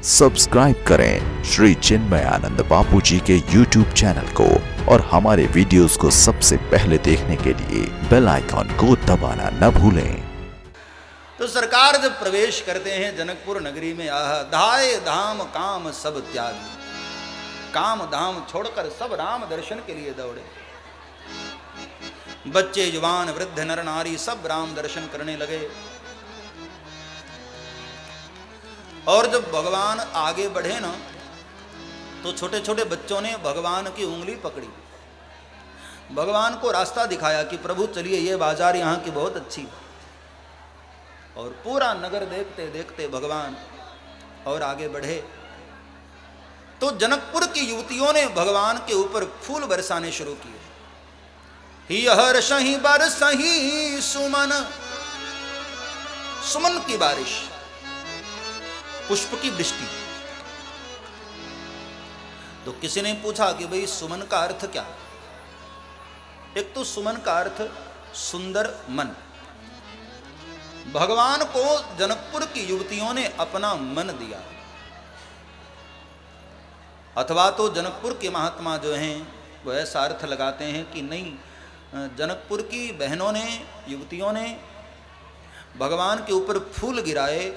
Subscribe करें श्री चिन्मयानंद बापू जी के YouTube channel को और हमारे वीडियोस को सबसे पहले देखने के लिए बेल आइकॉन को दबाना न भूलें। तो सरकार जब प्रवेश करते हैं जनकपुर नगरी में, आह धाय धाम काम सब त्याग, काम धाम छोड़कर सब राम दर्शन के लिए दौड़े। बच्चे जवान वृद्ध नर नारी सब राम दर्शन करने लगे। और जब भगवान आगे बढ़े ना, तो छोटे छोटे बच्चों ने भगवान की उंगली पकड़ी, भगवान को रास्ता दिखाया कि प्रभु चलिए, ये बाजार यहाँ की बहुत अच्छी। और पूरा नगर देखते देखते भगवान और आगे बढ़े, तो जनकपुर की युवतियों ने भगवान के ऊपर फूल बरसाने शुरू किए। ही हर्षहि बरसहि सुमन, सुमन की बारिश, पुष्प की वृष्टि। तो किसी ने पूछा कि भाई सुमन का अर्थ क्या? एक तो सुमन का अर्थ सुंदर मन। भगवान को जनकपुर की युवतियों ने अपना मन दिया। अथवा तो जनकपुर के महात्मा जो हैं वो ऐसा अर्थ लगाते हैं कि नहीं, जनकपुर की बहनों ने, युवतियों ने भगवान के ऊपर फूल गिराए,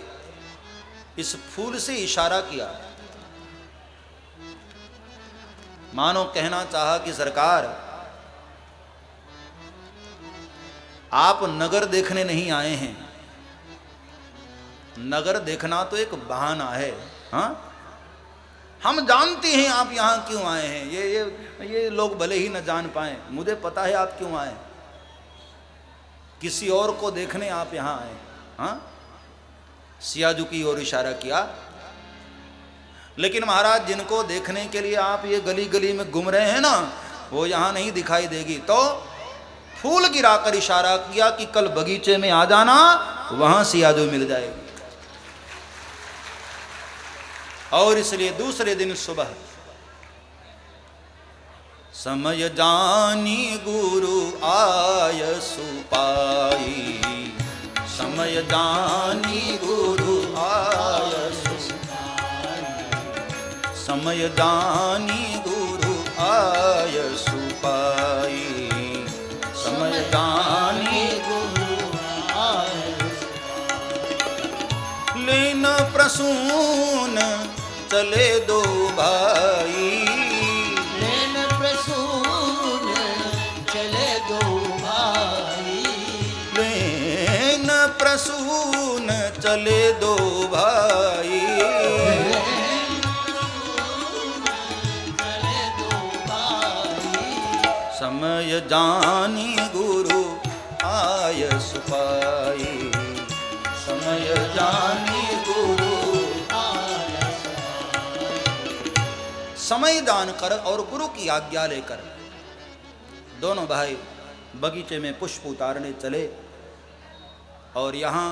इस फूल से इशारा किया, मानो कहना चाहा कि सरकार आप नगर देखने नहीं आए हैं, नगर देखना तो एक बहाना है। हाँ, हम जानते हैं आप यहां क्यों आए हैं, ये लोग भले ही न जान पाए, मुझे पता है आप क्यों आए, किसी और को देखने आप यहां आए। हाँ, सियाजू की ओर इशारा किया। लेकिन महाराज, जिनको देखने के लिए आप ये गली गली में घूम रहे हैं ना, वो यहां नहीं दिखाई देगी। तो फूल गिराकर इशारा किया कि कल बगीचे में आ जाना, वहां सियाजू मिल जाएगी। और इसलिए दूसरे दिन सुबह, समय जानी गुरु आय सुपाई, समय जानी गुरु आय सुपाई, समय जानी गुरु आय सुपाई, समय जानी गुरु आय सुपाई। लेन प्रसून चले दो भाई, लेन प्रसून चले दो भाई, लेन प्रसून चले दो भाई, चले दो भाई। समय जानी गुरु आय सुपाई, समय जानी गुरु आय सुपाई। समय जानकर और गुरु की आज्ञा लेकर दोनों भाई बगीचे में पुष्प उतारने चले। और यहाँ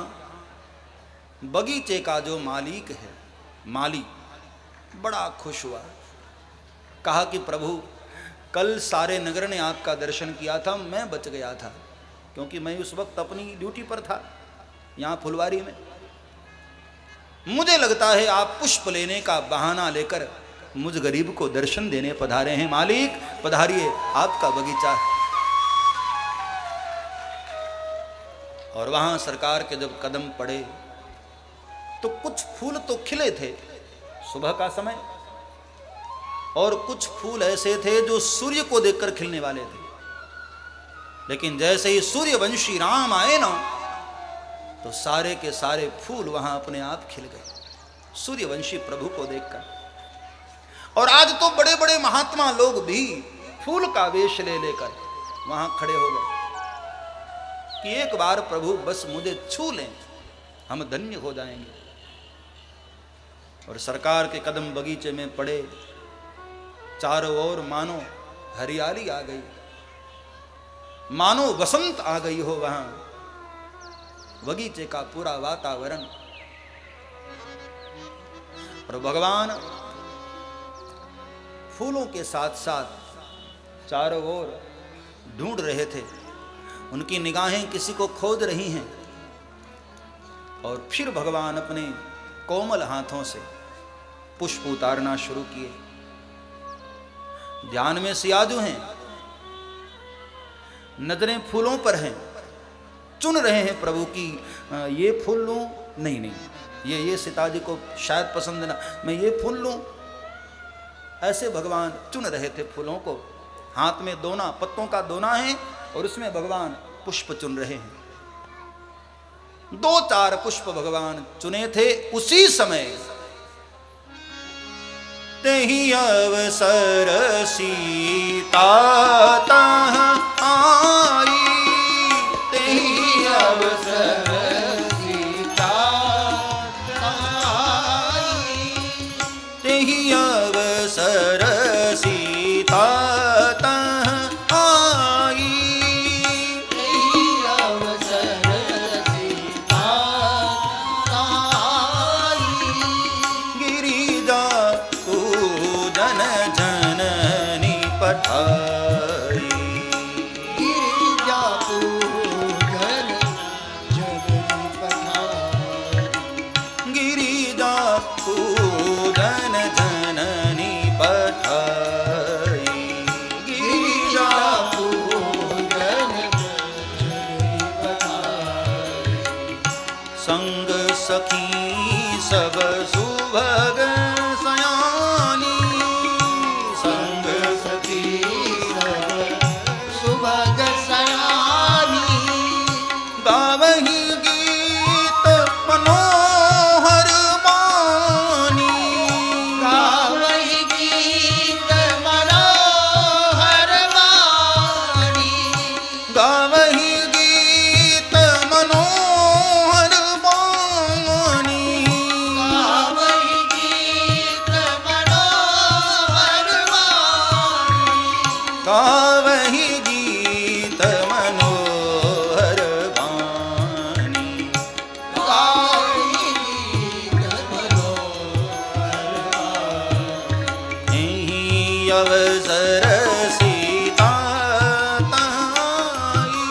बगीचे का जो मालिक है, माली, बड़ा खुश हुआ। कहा कि प्रभु, कल सारे नगर ने आपका दर्शन किया था, मैं बच गया था, क्योंकि मैं उस वक्त अपनी ड्यूटी पर था यहाँ फुलवारी में। मुझे लगता है आप पुष्प लेने का बहाना लेकर मुझ गरीब को दर्शन देने पधारे हैं। मालिक पधारिए, आपका बगीचा है। और वहां सरकार के जब कदम पड़े तो कुछ फूल तो खिले थे सुबह का समय, और कुछ फूल ऐसे थे जो सूर्य को देखकर खिलने वाले थे। लेकिन जैसे ही सूर्यवंशी राम आए ना, तो सारे के सारे फूल वहां अपने आप खिल गए सूर्यवंशी प्रभु को देखकर। और आज तो बड़े बड़े महात्मा लोग भी फूल का वेश ले लेकर वहां खड़े हो गए कि एक बार प्रभु बस मुझे छू लें, हम धन्य हो जाएंगे। और सरकार के कदम बगीचे में पड़े, चारों ओर मानो हरियाली आ गई, मानो वसंत आ गई हो वहां। बगीचे का पूरा वातावरण। और भगवान फूलों के साथ साथ चारों ओर ढूंढ रहे थे, उनकी निगाहें किसी को खोज रही हैं। और फिर भगवान अपने कोमल हाथों से पुष्प उतारना शुरू किए। ध्यान में सियाजू हैं, नजरें फूलों पर हैं, चुन रहे हैं प्रभु की ये फूल लूं, नहीं नहीं ये सीता जी को शायद पसंद ना, मैं ये फूल लूं। ऐसे भगवान चुन रहे थे फूलों को। हाथ में दोना, पत्तों का दोना है और उसमें भगवान पुष्प चुन रहे हैं। 2-4 पुष्प भगवान चुने थे। उसी समय तेहि अवसर सीता तह आई, तेहि अवसर सीता आई, तेहि अवसर सीता तह आई, तेहि अवसर सीता आई, गिरिजा पूजन जननी पठाई, गिरिजा पूजन जननी पठाई, गिरिजा पूजन जननी पठाई, गिरिजा पूजन जननी पठाई, संग सखी सब सुभग सयानी, संग सखी सुभग सयानी, गावहि गीत मनोहर बानी, गावहि गीत मनोहर वाणी, गावहि गीत मनोहर बानी, गावहि गीत मनोहर वाणी, गावहि गीत मनोहर बानी, गावहि गीत मनोहर वाणी, एहि अवसर सीता ताई,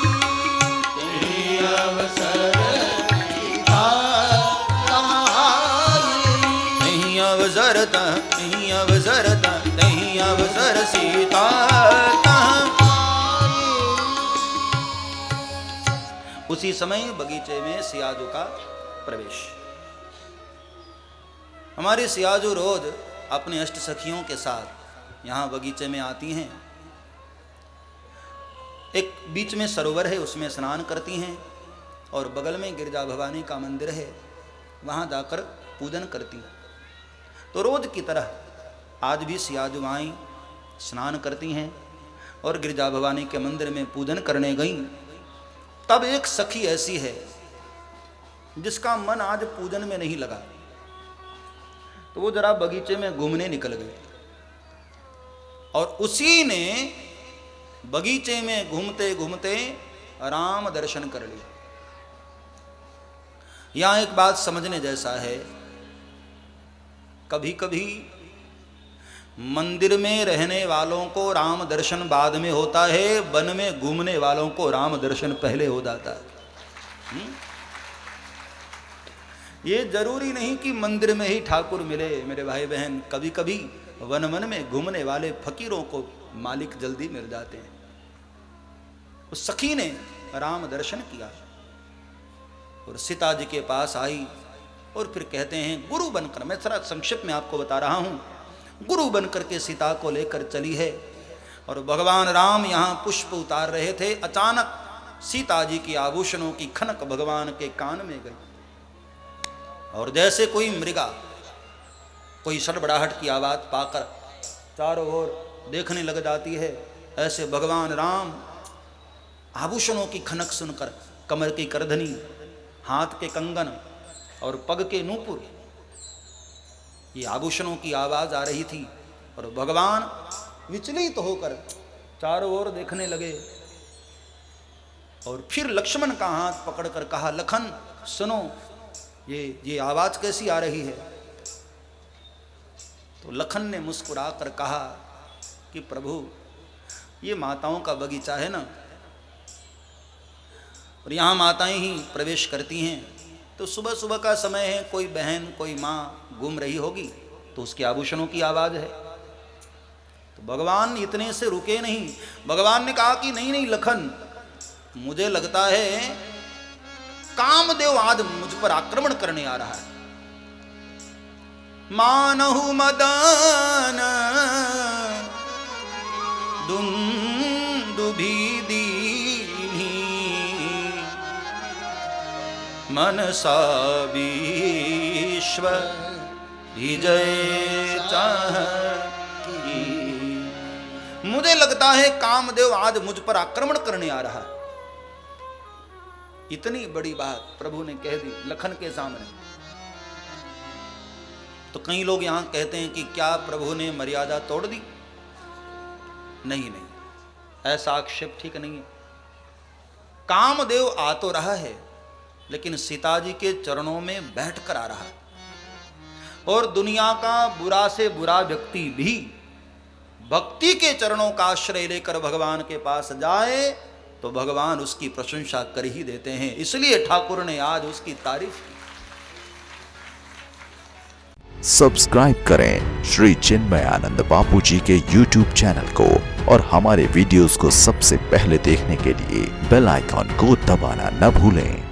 तेहि अवसर सीता आई, नहीं अवसर नहीं अवसर नहीं अवसर सीता उसी समय बगीचे में सियाजू का प्रवेश। हमारी सियाजू रोज अपने अष्ट सखियों के साथ यहाँ बगीचे में आती हैं। एक बीच में सरोवर है, उसमें स्नान करती हैं और बगल में गिरजा भवानी का मंदिर है, वहाँ जाकर पूजन करती हैं। तो रोज की तरह आज भी सियाजू आई, स्नान करती हैं और गिरजा भवानी के मंदिर में पूजन करने गईं। तब एक सखी ऐसी है जिसका मन आज पूजन में नहीं लगा, तो वो जरा बगीचे में घूमने निकल गई और उसी ने बगीचे में घूमते घूमते राम दर्शन कर लिया। यहां एक बात समझने जैसा है, कभी कभी मंदिर में रहने वालों को राम दर्शन बाद में होता है, वन में घूमने वालों को राम दर्शन पहले हो जाता है। ये जरूरी नहीं कि मंदिर में ही ठाकुर मिले मेरे भाई बहन, कभी कभी वन वन में घूमने वाले फकीरों को मालिक जल्दी मिल जाते हैं। उस सखी ने राम दर्शन किया और सीता जी के पास आई और फिर कहते हैं गुरु बनकर, मैं थोड़ा संक्षिप्त में आपको बता रहा हूं, गुरु बनकर के सीता को लेकर चली है और भगवान राम यहाँ पुष्प उतार रहे थे। अचानक सीता जी की आभूषणों की खनक भगवान के कान में गई और जैसे कोई मृगा कोई सड़बड़ाहट की आवाज पाकर चारों ओर देखने लग जाती है, ऐसे भगवान राम आभूषणों की खनक सुनकर कमर की करधनी, हाथ के कंगन और पग के नूपुर, ये आभूषणों की आवाज आ रही थी और भगवान विचलित होकर चारों ओर देखने लगे और फिर लक्ष्मण का हाथ पकड़कर कहा, लखन सुनो, ये आवाज कैसी आ रही है? तो लखन ने मुस्कुराकर कहा कि प्रभु, ये माताओं का बगीचा है ना, और यहाँ माताएं ही प्रवेश करती हैं, तो सुबह सुबह का समय है, कोई बहन कोई माँ घूम रही होगी, तो उसके आभूषणों की आवाज है। तो भगवान इतने से रुके नहीं, भगवान ने कहा कि नहीं नहीं लखन, मुझे लगता है कामदेव आज मुझ पर आक्रमण करने आ रहा है। मानहु मदन दुंदुभि दीन्हि मनसा विश्व विजय चाहती। मुझे लगता है कामदेव आज मुझ पर आक्रमण करने आ रहा है। इतनी बड़ी बात प्रभु ने कह दी लखन के सामने। तो कई लोग यहां कहते हैं कि क्या प्रभु ने मर्यादा तोड़ दी? नहीं नहीं, ऐसा आक्षेप ठीक नहीं है। कामदेव आ तो रहा है, लेकिन सीता जी के चरणों में बैठकर आ रहा है। और दुनिया का बुरा से बुरा व्यक्ति भी भक्ति के चरणों का आश्रय लेकर भगवान के पास जाए तो भगवान उसकी प्रशंसा कर ही देते हैं। इसलिए ठाकुर ने आज उसकी तारीफ की। सब्सक्राइब करें श्री चिन्मयानंद बापू जी के YouTube चैनल को और हमारे वीडियोस को सबसे पहले देखने के लिए बेल आइकॉन को दबाना न भूलें।